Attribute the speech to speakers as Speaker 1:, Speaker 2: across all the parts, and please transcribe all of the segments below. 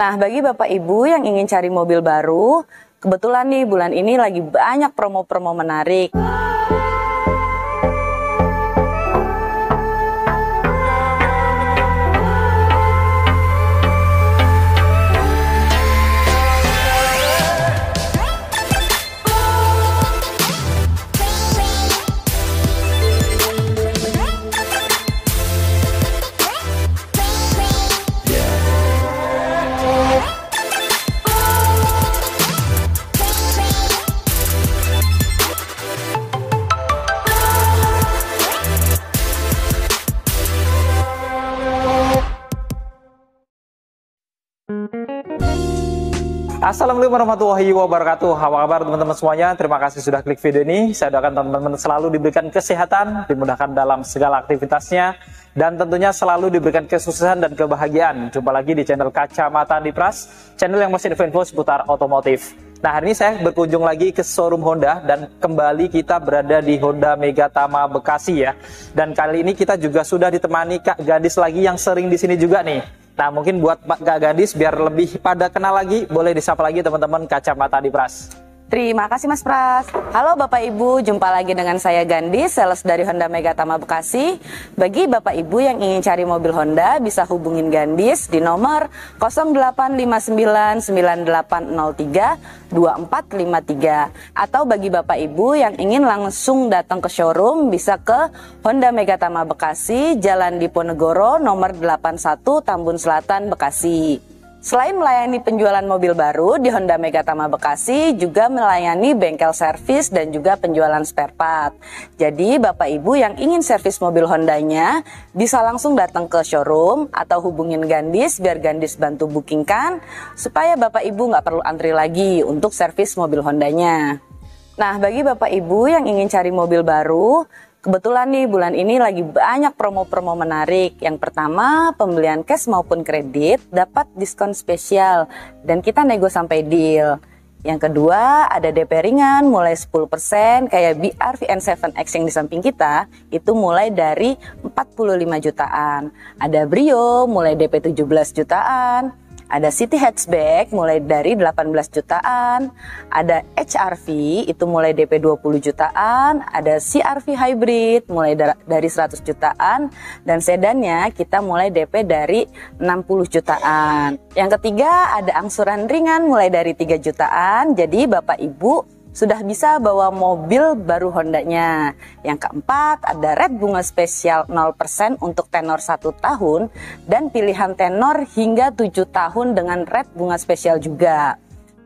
Speaker 1: Nah, bagi Bapak Ibu yang ingin cari mobil baru, kebetulan nih bulan ini lagi banyak promo-promo menarik.
Speaker 2: Assalamualaikum warahmatullahi wabarakatuh. Apa kabar teman-teman semuanya? Terima kasih sudah klik video ini. Saya doakan teman-teman selalu diberikan kesehatan, dimudahkan dalam segala aktivitasnya, dan tentunya selalu diberikan kesuksesan dan kebahagiaan. Jumpa lagi di channel Kacamata Dipras, channel yang masih info seputar otomotif. Nah, hari ini saya berkunjung lagi ke showroom Honda dan kembali kita berada di Honda Megatama Bekasi ya. Dan kali ini kita juga sudah ditemani Kak Gadis lagi yang sering di sini juga nih. Nah, mungkin buat Kak Gadis biar lebih pada kenal lagi, boleh disapa lagi teman-teman Kacamata Dipras.
Speaker 1: Terima kasih Mas Pras. Halo Bapak Ibu, jumpa lagi dengan saya Gandis, sales dari Honda Megatama Bekasi. Bagi Bapak Ibu yang ingin cari mobil Honda, bisa hubungin Gandis di nomor 085998032453. Atau bagi Bapak Ibu yang ingin langsung datang ke showroom, bisa ke Honda Megatama Bekasi, Jalan Diponegoro, nomor 81, Tambun Selatan, Bekasi. Selain melayani penjualan mobil baru, di Honda Megatama Bekasi juga melayani bengkel servis dan juga penjualan spare part. Jadi Bapak Ibu yang ingin servis mobil Hondanya bisa langsung datang ke showroom atau hubungin Gandis biar Gandis bantu bookingkan supaya Bapak Ibu nggak perlu antri lagi untuk servis mobil Hondanya. Nah, bagi Bapak Ibu yang ingin cari mobil baru, kebetulan nih bulan ini lagi banyak promo-promo menarik. Yang pertama, pembelian cash maupun kredit dapat diskon spesial dan kita nego sampai deal. Yang kedua, ada DP ringan mulai 10% kayak BRV N7X yang di samping kita, itu mulai dari 45 jutaan. Ada Brio mulai DP 17 jutaan. Ada City Hatchback mulai dari 18 jutaan, ada HRV itu mulai DP 20 jutaan, ada CRV Hybrid mulai dari 100 jutaan, dan sedannya kita mulai DP dari 60 jutaan. Yang ketiga ada angsuran ringan mulai dari 3 jutaan, jadi Bapak Ibu sudah bisa bawa mobil baru Hondanya. Yang keempat ada red bunga spesial 0% untuk tenor 1 tahun dan pilihan tenor hingga 7 tahun dengan red bunga spesial juga.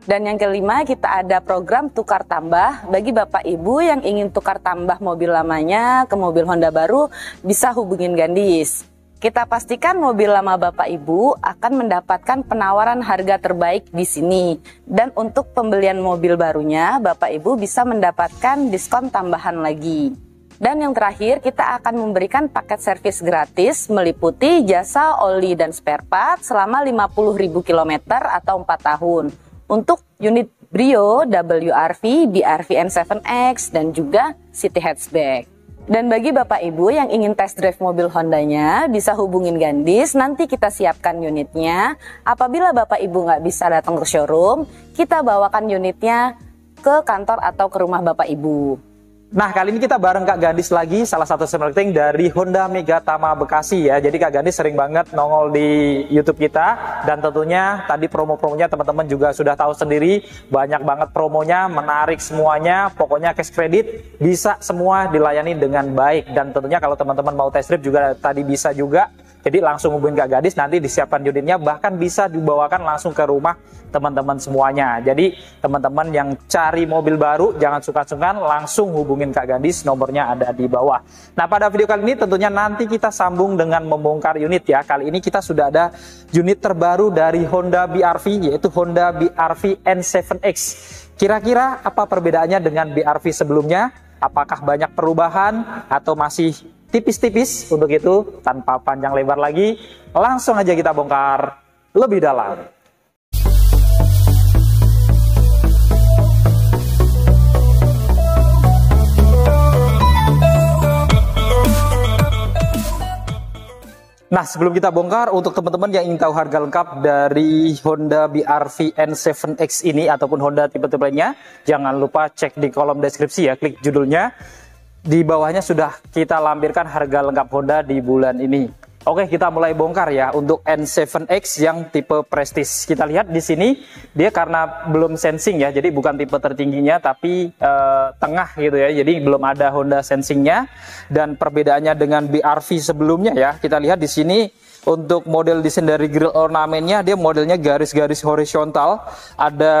Speaker 1: Dan yang kelima kita ada program tukar tambah. Bagi Bapak Ibu yang ingin tukar tambah mobil lamanya ke mobil Honda baru bisa hubungin Gandis. Kita pastikan mobil lama Bapak Ibu akan mendapatkan penawaran harga terbaik di sini. Dan untuk pembelian mobil barunya, Bapak Ibu bisa mendapatkan diskon tambahan lagi. Dan yang terakhir, kita akan memberikan paket servis gratis meliputi jasa oli dan spare part selama 50.000 km atau 4 tahun. Untuk unit Brio, WRV, BRV N7X, dan juga City Hatchback. Dan bagi Bapak Ibu yang ingin test drive mobil Hondanya, bisa hubungin Gandis, nanti kita siapkan unitnya. Apabila Bapak Ibu nggak bisa datang ke showroom, kita bawakan unitnya ke kantor atau ke rumah Bapak Ibu.
Speaker 2: Nah, kali ini kita bareng Kak Gandis lagi, salah satu sales marketing dari Honda Megatama Bekasi ya. Jadi Kak Gandis sering banget nongol di YouTube kita, dan tentunya tadi promo-promonya teman-teman juga sudah tahu sendiri, banyak banget promonya, menarik semuanya. Pokoknya cash kredit bisa semua dilayani dengan baik, dan tentunya kalau teman-teman mau test drive juga tadi bisa juga. Jadi langsung hubungin Kak Gadis, nanti disiapkan unitnya, bahkan bisa dibawakan langsung ke rumah teman-teman semuanya. Jadi teman-teman yang cari mobil baru jangan sungkan-sungkan, langsung hubungin Kak Gadis, nomornya ada di bawah. Nah, pada video kali ini tentunya nanti kita sambung dengan membongkar unit ya. Kali ini kita sudah ada unit terbaru dari Honda BRV, yaitu Honda BRV N7X. Kira-kira apa perbedaannya dengan BRV sebelumnya? Apakah banyak perubahan atau masih tipis-tipis? Untuk itu, tanpa panjang lebar lagi, langsung aja kita bongkar lebih dalam. Nah, sebelum kita bongkar, untuk teman-teman yang ingin tahu harga lengkap dari Honda BR-V N7X ini ataupun Honda tipe-tipe lainnya, jangan lupa cek di kolom deskripsi ya, klik judulnya. Di bawahnya sudah kita lampirkan harga lengkap Honda di bulan ini. Oke, kita mulai bongkar ya untuk N7X yang tipe Prestige. Kita lihat di sini dia karena belum sensing ya, jadi bukan tipe tertingginya tapi tengah gitu ya. Jadi belum ada Honda sensingnya, dan perbedaannya dengan BR-V sebelumnya ya. Kita lihat di sini untuk model desain dari grill ornamennya, dia modelnya garis-garis horizontal, ada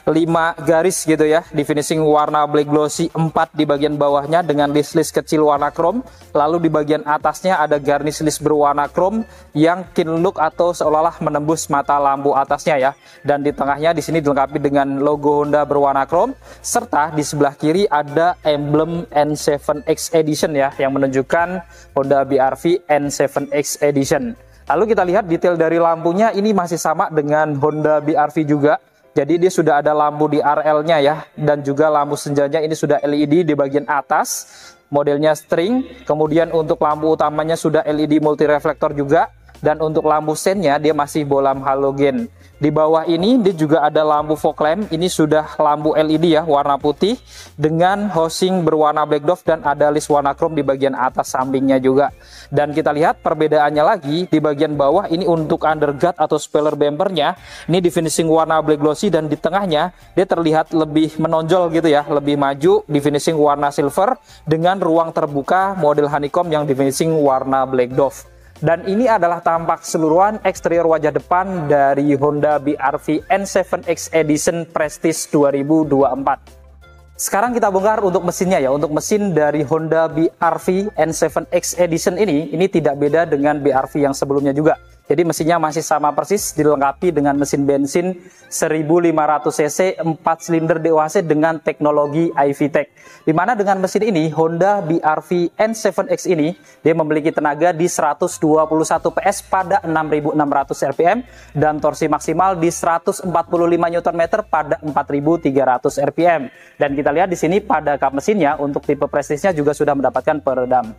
Speaker 2: 5 garis gitu ya, di finishing warna black glossy, 4 di bagian bawahnya dengan list-list kecil warna chrome, lalu di bagian atasnya ada garnish list berwarna chrome yang kin look atau seolah-olah menembus mata lampu atasnya ya, dan di tengahnya di sini dilengkapi dengan logo Honda berwarna chrome, serta di sebelah kiri ada emblem N7X Edition ya, yang menunjukkan Honda BR-V N7X Edition. Lalu kita lihat detail dari lampunya, ini masih sama dengan Honda BR-V juga. Jadi dia sudah ada lampu di RL-nya ya, dan juga lampu senjanya ini sudah LED di bagian atas, modelnya string. Kemudian untuk lampu utamanya sudah LED multi reflektor juga, dan untuk lampu sennya dia masih bolam halogen. Di bawah ini dia juga ada lampu fog lamp, ini sudah lampu LED ya, warna putih dengan housing berwarna black dove dan ada list warna chrome di bagian atas sampingnya juga. Dan kita lihat perbedaannya lagi di bagian bawah, ini untuk underguard atau spoiler bumpernya, ini di finishing warna black glossy, dan di tengahnya dia terlihat lebih menonjol gitu ya, lebih maju di finishing warna silver dengan ruang terbuka model honeycomb yang di finishing warna black dove. Dan ini adalah tampak keseluruhan eksterior wajah depan dari Honda BR-V N7X Edition Prestige 2024. Sekarang kita bongkar untuk mesinnya ya. Untuk mesin dari Honda BR-V N7X Edition ini tidak beda dengan BR-V yang sebelumnya juga. Jadi mesinnya masih sama persis, dilengkapi dengan mesin bensin 1500 cc 4 silinder DOHC dengan teknologi iVTEC. Dimana dengan mesin ini Honda BR-V N7X ini dia memiliki tenaga di 121 PS pada 6600 rpm dan torsi maksimal di 145 Nm pada 4300 rpm. Dan kita lihat di sini pada kap mesinnya untuk tipe Prestige-nya juga sudah mendapatkan peredam.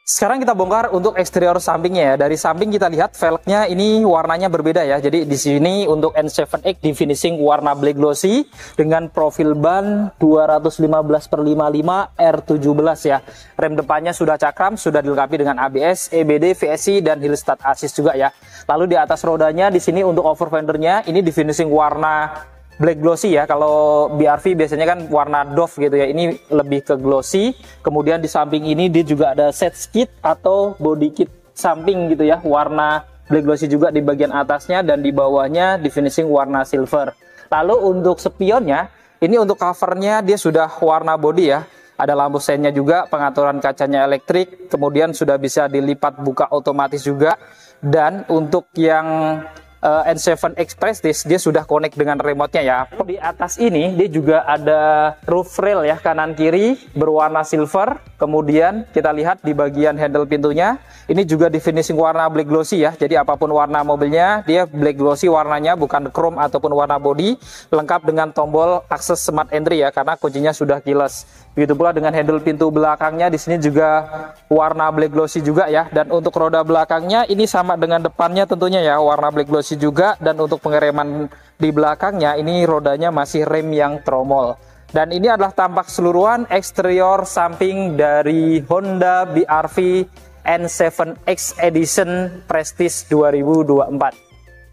Speaker 2: Sekarang kita bongkar untuk eksterior sampingnya ya. Dari samping kita lihat velgnya ini warnanya berbeda ya. Jadi di sini untuk N7X di finishing warna black glossy dengan profil ban 215/55 R17 ya. Rem depannya sudah cakram, sudah dilengkapi dengan ABS, EBD, VSC dan hill start assist juga ya. Lalu di atas rodanya di sini untuk over fendernya ini di finishing warna black glossy ya. Kalau BR-V biasanya kan warna doff gitu ya, ini lebih ke glossy. Kemudian di samping ini dia juga ada set kit atau body kit samping gitu ya, warna black glossy juga di bagian atasnya, dan di bawahnya di finishing warna silver. Lalu untuk spionnya, ini untuk covernya dia sudah warna body ya, ada lampu sennya juga, pengaturan kacanya elektrik, kemudian sudah bisa dilipat buka otomatis juga. Dan untuk yang N7X Prestige dia sudah connect dengan remote-nya ya. Di atas ini dia juga ada roof rail ya, kanan kiri berwarna silver. Kemudian kita lihat di bagian handle pintunya ini juga di finishing warna black glossy ya. Jadi apapun warna mobilnya dia black glossy warnanya, bukan chrome ataupun warna body. Lengkap dengan tombol akses smart entry ya, karena kuncinya sudah keyless. Begitu pula dengan handle pintu belakangnya, di sini juga warna black glossy juga ya. Dan untuk roda belakangnya ini sama dengan depannya tentunya ya, warna black glossy juga. Dan untuk pengereman di belakangnya ini rodanya masih rem yang tromol. Dan ini adalah tampak keseluruhan eksterior samping dari Honda BR-V N7X Edition Prestige 2024.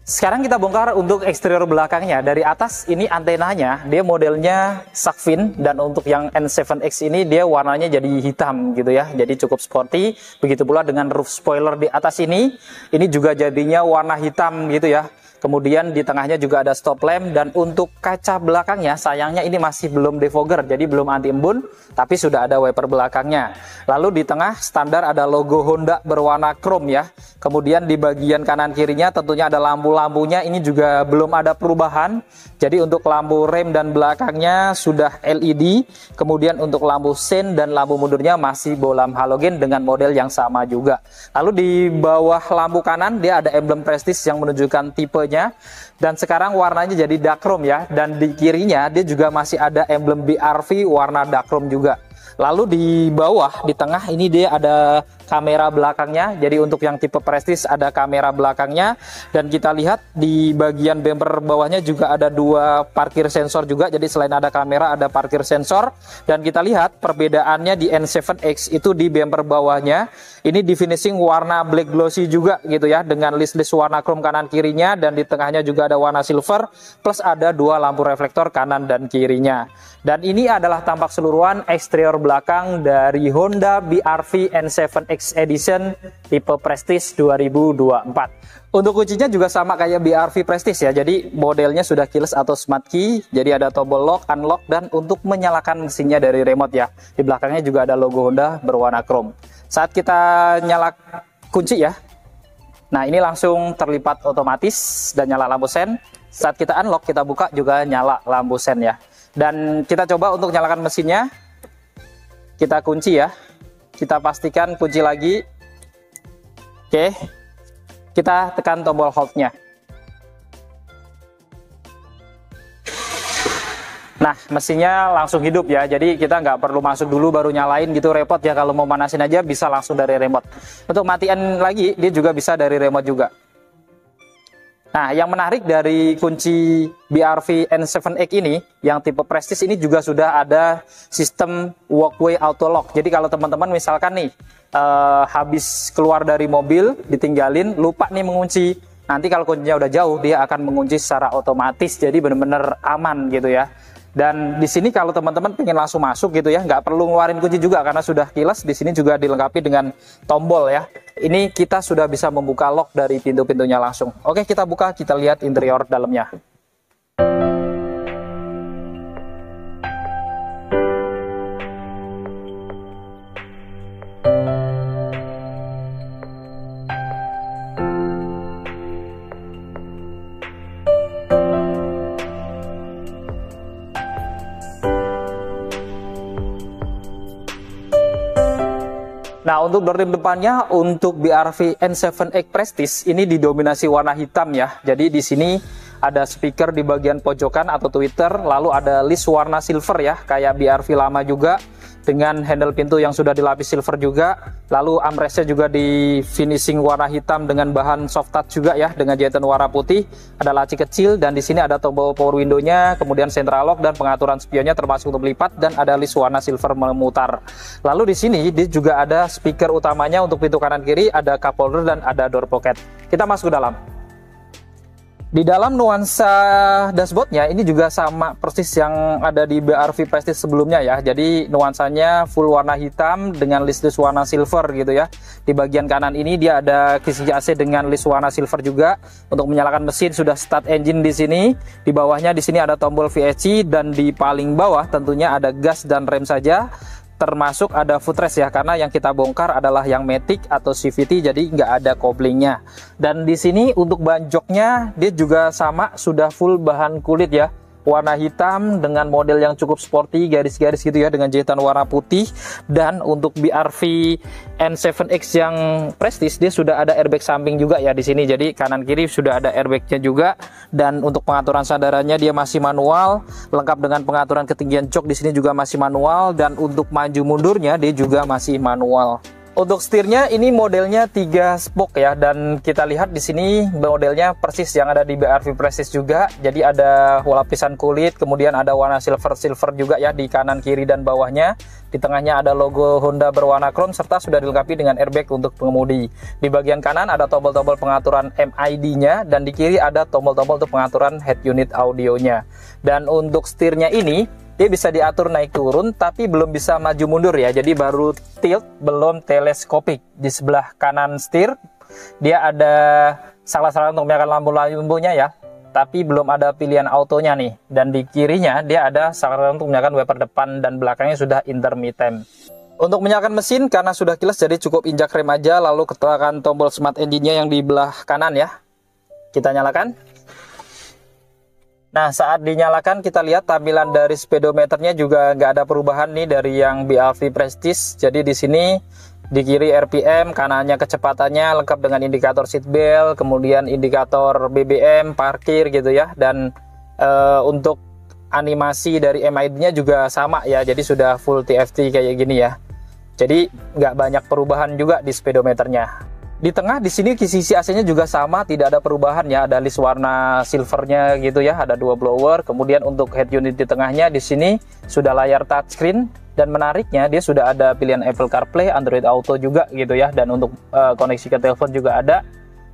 Speaker 2: Sekarang kita bongkar untuk eksterior belakangnya. Dari atas ini antenanya, dia modelnya shark fin, dan untuk yang N7X ini dia warnanya jadi hitam gitu ya. Jadi cukup sporty. Begitu pula dengan roof spoiler di atas ini juga jadinya warna hitam gitu ya. Kemudian di tengahnya juga ada stop lamp, dan untuk kaca belakangnya sayangnya ini masih belum defogger, jadi belum anti embun, tapi sudah ada wiper belakangnya. Lalu di tengah standar ada logo Honda berwarna chrome ya. Kemudian di bagian kanan kirinya tentunya ada lampu-lampunya, ini juga belum ada perubahan. Jadi untuk lampu rem dan belakangnya sudah LED. Kemudian untuk lampu sen dan lampu mundurnya masih bolam halogen dengan model yang sama juga. Lalu di bawah lampu kanan dia ada emblem Prestige yang menunjukkan tipenya. Dan sekarang warnanya jadi dark chrome ya. Dan di kirinya dia juga masih ada emblem BR-V warna dark chrome juga. Lalu di bawah, di tengah ini dia ada kamera belakangnya. Jadi untuk yang tipe Prestige ada kamera belakangnya, dan kita lihat di bagian bumper bawahnya juga ada 2 parkir sensor juga. Jadi selain ada kamera ada parkir sensor, dan kita lihat perbedaannya di N7X itu di bumper bawahnya ini di finishing warna black glossy juga gitu ya, dengan list-list warna chrome kanan kirinya, dan di tengahnya juga ada warna silver plus ada 2 lampu reflektor kanan dan kirinya. Dan ini adalah tampak keseluruhan eksterior belakang dari Honda BR-V N7X Edition tipe Prestige 2024. Untuk kuncinya juga sama kayak BR-V Prestige ya, jadi modelnya sudah keyless atau smart key, jadi ada tombol lock, unlock, dan untuk menyalakan mesinnya dari remote ya. Di belakangnya juga ada logo Honda berwarna chrome. Saat kita nyala kunci ya, nah ini langsung terlipat otomatis dan nyala lampu sen. Saat kita unlock, kita buka juga nyala lampu sen ya. Dan kita coba untuk nyalakan mesinnya, kita kunci ya, kita pastikan kunci lagi. Oke, kita tekan tombol hold-nya. Nah, mesinnya langsung hidup ya, jadi kita nggak perlu masuk dulu baru nyalain gitu, repot ya. Kalau mau manasin aja bisa langsung dari remote. Untuk matiin lagi dia juga bisa dari remote juga. Nah, yang menarik dari kunci BR-V N7X ini, yang tipe Prestige ini juga sudah ada sistem walkway auto lock. Jadi kalau teman-teman misalkan nih habis keluar dari mobil, ditinggalin, lupa nih mengunci, nanti kalau kuncinya udah jauh, dia akan mengunci secara otomatis. Jadi benar-benar aman gitu ya. Dan di sini kalau teman-teman pengen langsung masuk gitu ya, nggak perlu ngeluarin kunci juga karena sudah keyless. Di sini juga dilengkapi dengan tombol ya. Ini kita sudah bisa membuka lock dari pintu-pintunya langsung. Oke, kita buka, kita lihat interior dalamnya. Nah, untuk door trim depannya untuk BR-V N7X Prestige ini didominasi warna hitam ya. Jadi di sini ada speaker di bagian pojokan atau tweeter, lalu ada list warna silver ya, kayak BR-V lama juga, dengan handle pintu yang sudah dilapis silver juga. Lalu armrestnya juga di finishing warna hitam dengan bahan soft touch juga ya, dengan jahitan warna putih. Ada laci kecil, dan di sini ada tombol power window-nya, kemudian central lock dan pengaturan spionnya termasuk untuk melipat, dan ada list warna silver memutar. Lalu di sini dia juga ada speaker utamanya untuk pintu kanan kiri, ada cup holder dan ada door pocket. Kita masuk ke dalam. Di dalam nuansa dashboardnya ini juga sama persis yang ada di BR-V Prestige sebelumnya ya. Jadi nuansanya full warna hitam dengan list-list warna silver gitu ya. Di bagian kanan ini dia ada kisi AC dengan list warna silver juga. Untuk menyalakan mesin sudah start engine di sini. Di bawahnya di sini ada tombol VSC, dan di paling bawah tentunya ada gas dan rem saja. Termasuk ada footrest ya, karena yang kita bongkar adalah yang Matic atau CVT, jadi nggak ada koplingnya. Dan di sini untuk ban joknya dia juga sama, sudah full bahan kulit ya, warna hitam dengan model yang cukup sporty, garis-garis gitu ya, dengan jahitan warna putih. Dan untuk BR-V N7X yang Prestige dia sudah ada airbag samping juga ya di sini, jadi kanan kiri sudah ada airbagnya juga. Dan untuk pengaturan sandarannya dia masih manual, lengkap dengan pengaturan ketinggian jok di sini juga masih manual, dan untuk maju mundurnya dia juga masih manual. Untuk setirnya ini modelnya 3 spoke ya, dan kita lihat di sini modelnya persis yang ada di BR-V Prestige juga. Jadi ada lapisan kulit, kemudian ada warna silver juga ya di kanan, kiri, dan bawahnya. Di tengahnya ada logo Honda berwarna chrome serta sudah dilengkapi dengan airbag untuk pengemudi. Di bagian kanan ada tombol-tombol pengaturan MID-nya, dan di kiri ada tombol-tombol untuk pengaturan head unit audionya. Dan untuk setirnya ini dia bisa diatur naik turun, tapi belum bisa maju mundur ya. Jadi baru tilt, belum teleskopik. Di sebelah kanan setir dia ada salah-salah untuk menyalakan lampu-lampunya ya, tapi belum ada pilihan autonya nih. Dan di kirinya dia ada salah untuk menyalakan wiper depan dan belakangnya sudah intermittent. Untuk menyalakan mesin karena sudah keyless, jadi cukup injak rem aja, lalu tekan tombol smart engine-nya yang di belah kanan ya. Kita nyalakan. Nah, saat dinyalakan kita lihat tampilan dari speedometernya juga nggak ada perubahan nih dari yang BR-V Prestige. Jadi di sini di kiri RPM, kanannya kecepatannya, lengkap dengan indikator seatbelt, kemudian indikator BBM, parkir gitu ya. Dan untuk animasi dari MID-nya juga sama ya, jadi sudah full TFT kayak gini ya. Jadi nggak banyak perubahan juga di speedometernya. Di tengah di sini sisi AC-nya juga sama, tidak ada perubahan ya. Ada list warna silvernya gitu ya, ada 2 blower. Kemudian untuk head unit di tengahnya di sini sudah layar touchscreen, dan menariknya dia sudah ada pilihan Apple CarPlay, Android Auto juga gitu ya. Dan untuk koneksi ke telepon juga ada.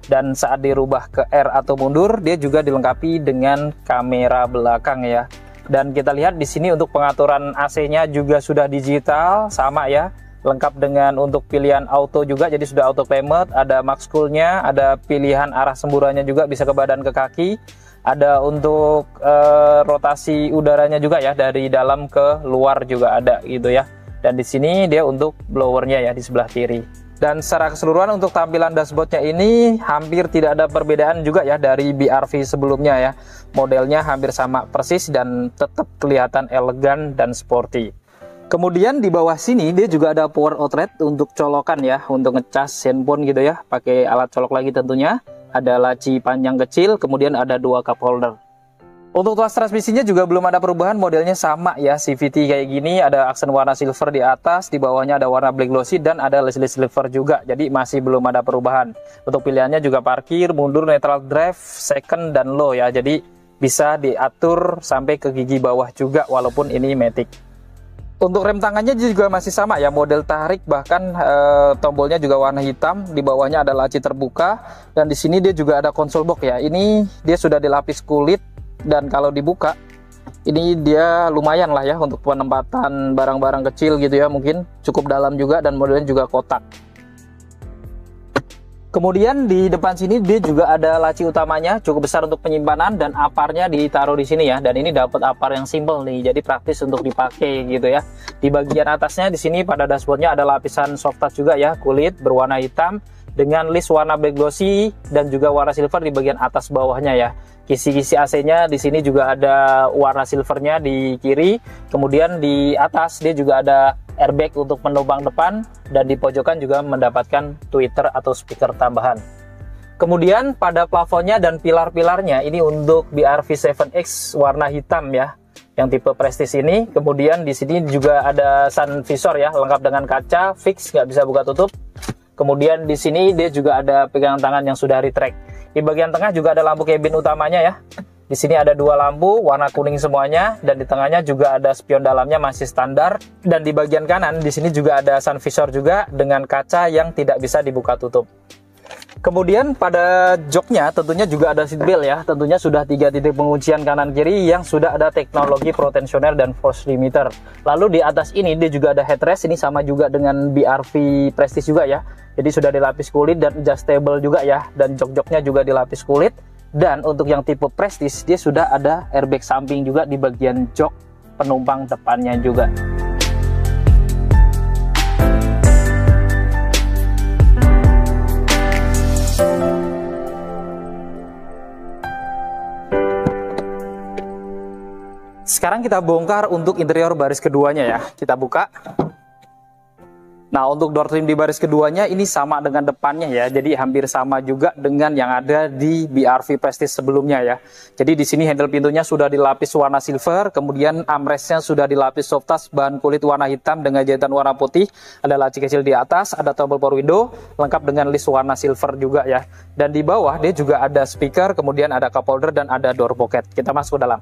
Speaker 2: Dan saat dirubah ke R atau mundur, dia juga dilengkapi dengan kamera belakang ya. Dan kita lihat di sini untuk pengaturan AC-nya juga sudah digital, sama ya. Lengkap dengan untuk pilihan auto juga, jadi sudah auto climate, ada max cool-nya, ada pilihan arah semburannya juga bisa ke badan ke kaki, ada untuk rotasi udaranya juga ya, dari dalam ke luar juga ada gitu ya. Dan di sini dia untuk blowernya ya di sebelah kiri. Dan secara keseluruhan untuk tampilan dashboardnya ini hampir tidak ada perbedaan juga ya dari BR-V sebelumnya ya. Modelnya hampir sama persis dan tetap kelihatan elegan dan sporty. Kemudian di bawah sini dia juga ada power outlet untuk colokan ya, untuk ngecas handphone gitu ya, pakai alat colok lagi tentunya. Ada laci panjang kecil, kemudian ada 2 cup holder. Untuk tuas transmisinya juga belum ada perubahan, modelnya sama ya, CVT kayak gini, ada aksen warna silver di atas, di bawahnya ada warna black glossy dan ada list silver juga, jadi masih belum ada perubahan. Untuk pilihannya juga parkir, mundur, neutral drive, second dan low ya, jadi bisa diatur sampai ke gigi bawah juga walaupun ini matic. Untuk rem tangannya juga masih sama ya, model tarik, bahkan tombolnya juga warna hitam, di bawahnya ada laci terbuka, dan di sini dia juga ada konsol box ya. Ini dia sudah dilapis kulit, dan kalau dibuka ini dia lumayan lah ya untuk penempatan barang-barang kecil gitu ya, mungkin cukup dalam juga, dan modelnya juga kotak. Kemudian di depan sini dia juga ada laci utamanya, cukup besar untuk penyimpanan, dan aparnya ditaruh di sini ya. Dan ini dapat apar yang simple nih, jadi praktis untuk dipakai gitu ya. Di bagian atasnya di sini pada dashboardnya ada lapisan soft touch juga ya, kulit berwarna hitam dengan list warna black glossy dan juga warna silver di bagian atas bawahnya ya. Kisi-kisi AC-nya di sini juga ada warna silvernya di kiri, kemudian di atas dia juga ada airbag untuk penopang depan, dan di pojokan juga mendapatkan tweeter atau speaker tambahan. Kemudian pada plafonnya dan pilar-pilarnya ini untuk BR-V 7X warna hitam ya, yang tipe Prestige ini. Kemudian di sini juga ada sun visor ya, lengkap dengan kaca fix, nggak bisa buka tutup. Kemudian di sini dia juga ada pegangan tangan yang sudah retract. Di bagian tengah juga ada lampu cabin utamanya ya. Di sini ada 2 lampu warna kuning semuanya, dan di tengahnya juga ada spion dalamnya masih standar. Dan di bagian kanan di sini juga ada sun visor juga dengan kaca yang tidak bisa dibuka tutup. Kemudian pada joknya tentunya juga ada seat belt ya. Tentunya sudah 3 titik penguncian kanan kiri yang sudah ada teknologi pro tensioner dan force limiter. Lalu di atas ini dia juga ada headrest, ini sama juga dengan BR-V Prestige juga ya. Jadi sudah dilapis kulit dan adjustable juga ya, dan jok-joknya juga dilapis kulit. Dan untuk yang tipe Prestige dia sudah ada airbag samping juga di bagian jok penumpang depannya juga. Sekarang kita bongkar untuk interior baris keduanya ya. Kita buka. Nah, untuk door trim di baris keduanya ini sama dengan depannya ya. Jadi hampir sama juga dengan yang ada di BR-V Prestige sebelumnya ya. Jadi di sini handle pintunya sudah dilapis warna silver, kemudian armrestnya sudah dilapis soft touch bahan kulit warna hitam dengan jahitan warna putih. Ada laci kecil di atas, ada tombol power window, lengkap dengan list warna silver juga ya. Dan di bawah dia juga ada speaker, kemudian ada cup holder dan ada door pocket. Kita masuk ke dalam.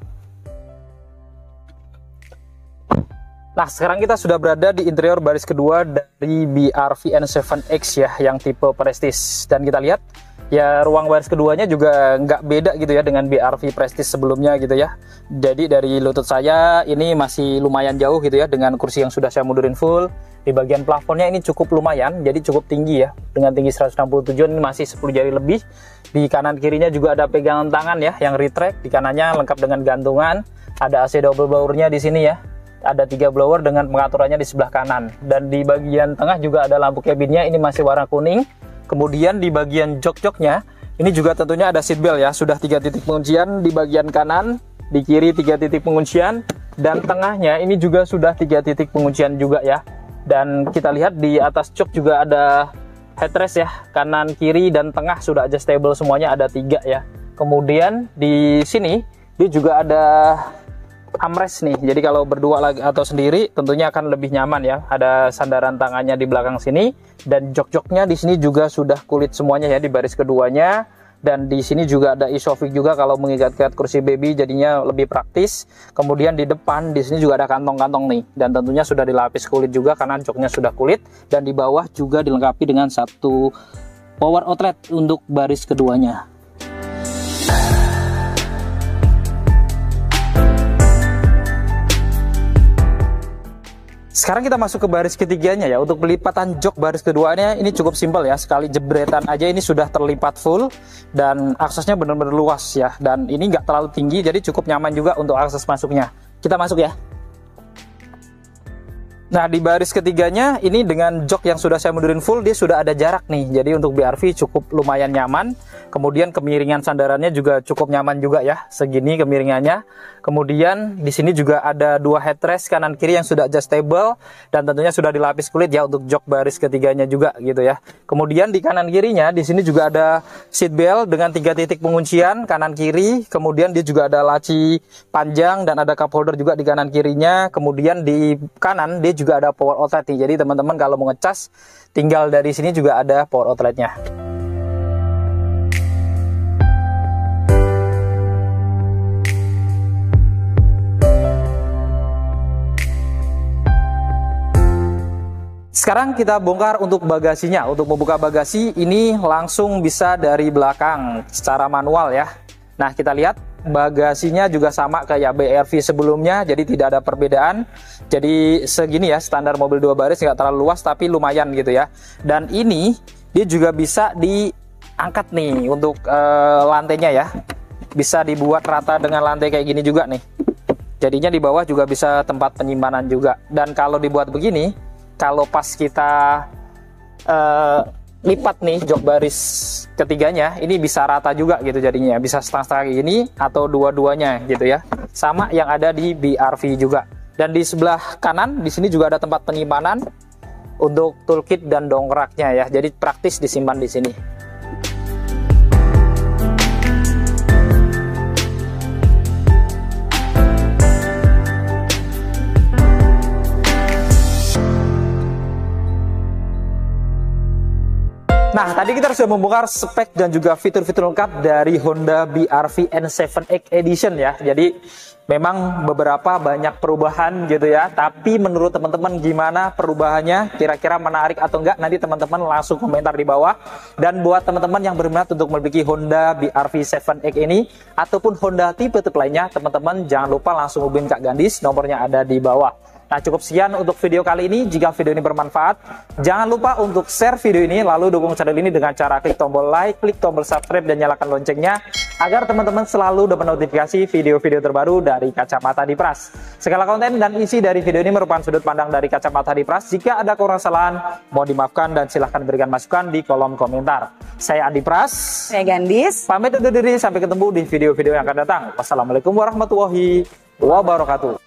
Speaker 2: Nah, sekarang kita sudah berada di interior baris kedua dari BR-V N7X ya, yang tipe Prestige. Dan kita lihat, ya ruang baris keduanya juga nggak beda gitu ya dengan BR-V Prestige sebelumnya gitu ya. Jadi dari lutut saya ini masih lumayan jauh gitu ya, dengan kursi yang sudah saya mundurin full. Di bagian plafonnya ini cukup lumayan, jadi cukup tinggi ya. Dengan tinggi 167 ini masih 10 jari lebih. Di kanan kirinya juga ada pegangan tangan ya, yang retract. Di kanannya lengkap dengan gantungan. Ada AC double blowernya di sini ya. Ada 3 blower dengan pengaturannya di sebelah kanan. Dan di bagian tengah juga ada lampu cabinnya, ini masih warna kuning. Kemudian di bagian jok-joknya ini juga tentunya ada seat belt ya, sudah 3 titik penguncian di bagian kanan, di kiri 3 titik penguncian, dan tengahnya ini juga sudah 3 titik penguncian juga ya. Dan kita lihat di atas jok juga ada headrest ya, kanan kiri dan tengah sudah adjustable semuanya, ada 3 ya. Kemudian di sini dia juga ada armrest nih. Jadi kalau berdua lagi atau sendiri tentunya akan lebih nyaman ya. Ada sandaran tangannya di belakang sini dan jok-joknya di sini juga sudah kulit semuanya ya di baris keduanya. Dan di sini juga ada isofix juga kalau mengikat-ikat kursi baby jadinya lebih praktis. Kemudian di depan di sini juga ada kantong-kantong nih dan tentunya sudah dilapis kulit juga karena joknya sudah kulit dan di bawah juga dilengkapi dengan satu power outlet untuk baris keduanya. Sekarang kita masuk ke baris ketiganya ya. Untuk pelipatan jok baris keduanya ini cukup simpel ya. Sekali jebretan aja ini sudah terlipat full dan aksesnya benar-benar luas ya. Dan ini nggak terlalu tinggi jadi cukup nyaman juga untuk akses masuknya. Kita masuk ya. Nah di baris ketiganya ini dengan jok yang sudah saya mundurin full dia sudah ada jarak nih. Jadi untuk BRV cukup lumayan nyaman. Kemudian kemiringan sandarannya juga cukup nyaman juga ya. Segini kemiringannya. Kemudian di sini juga ada dua headrest kanan kiri yang sudah adjustable dan tentunya sudah dilapis kulit ya untuk jok baris ketiganya juga gitu ya. Kemudian di kanan kirinya di sini juga ada seat belt dengan 3 titik penguncian kanan kiri. Kemudian dia juga ada laci panjang dan ada cup holder juga di kanan kirinya. Kemudian di kanan dia juga ada power outlet nih. Jadi teman-teman kalau mau ngecas tinggal dari sini juga ada power outletnya. Sekarang kita bongkar untuk bagasinya. Untuk membuka bagasi ini langsung bisa dari belakang secara manual ya. Nah kita lihat bagasinya juga sama kayak BRV sebelumnya, jadi tidak ada perbedaan. Jadi segini ya standar mobil 2 baris, nggak terlalu luas tapi lumayan gitu ya. Dan ini dia juga bisa diangkat nih untuk lantainya ya. Bisa dibuat rata dengan lantai kayak gini juga nih. Jadinya di bawah juga bisa tempat penyimpanan juga. Dan kalau dibuat begini, kalau pas kita lipat nih jok baris ketiganya ini bisa rata juga gitu jadinya, bisa setengah-setengah ini atau dua-duanya gitu ya, sama yang ada di BRV juga. Dan di sebelah kanan di sini juga ada tempat penyimpanan untuk toolkit dan dongkraknya ya, jadi praktis disimpan di sini. Nah, tadi kita sudah membongkar spek dan juga fitur-fitur lengkap dari Honda BRV N7X Edition ya. Jadi memang beberapa banyak perubahan gitu ya. Tapi menurut teman-teman gimana perubahannya? Kira-kira menarik atau enggak? Nanti teman-teman langsung komentar di bawah. Dan buat teman-teman yang berminat untuk memiliki Honda BRV 7X ini ataupun Honda tipe-tipe lainnya, teman-teman jangan lupa langsung hubungin Kak Gandis, nomornya ada di bawah. Nah cukup sekian untuk video kali ini. Jika video ini bermanfaat, jangan lupa untuk share video ini, lalu dukung channel ini dengan cara klik tombol like, klik tombol subscribe, dan nyalakan loncengnya agar teman-teman selalu dapat notifikasi video-video terbaru dari Kacamata Dipras. Segala konten dan isi dari video ini merupakan sudut pandang dari Kacamata Dipras. Jika ada kurang kesalahan, mohon dimaafkan dan silahkan berikan masukan di kolom komentar. Saya Andi Pras,
Speaker 1: Saya Gandis.
Speaker 2: pamit undur diri, sampai ketemu di video-video yang akan datang. Wassalamualaikum warahmatullahi wabarakatuh.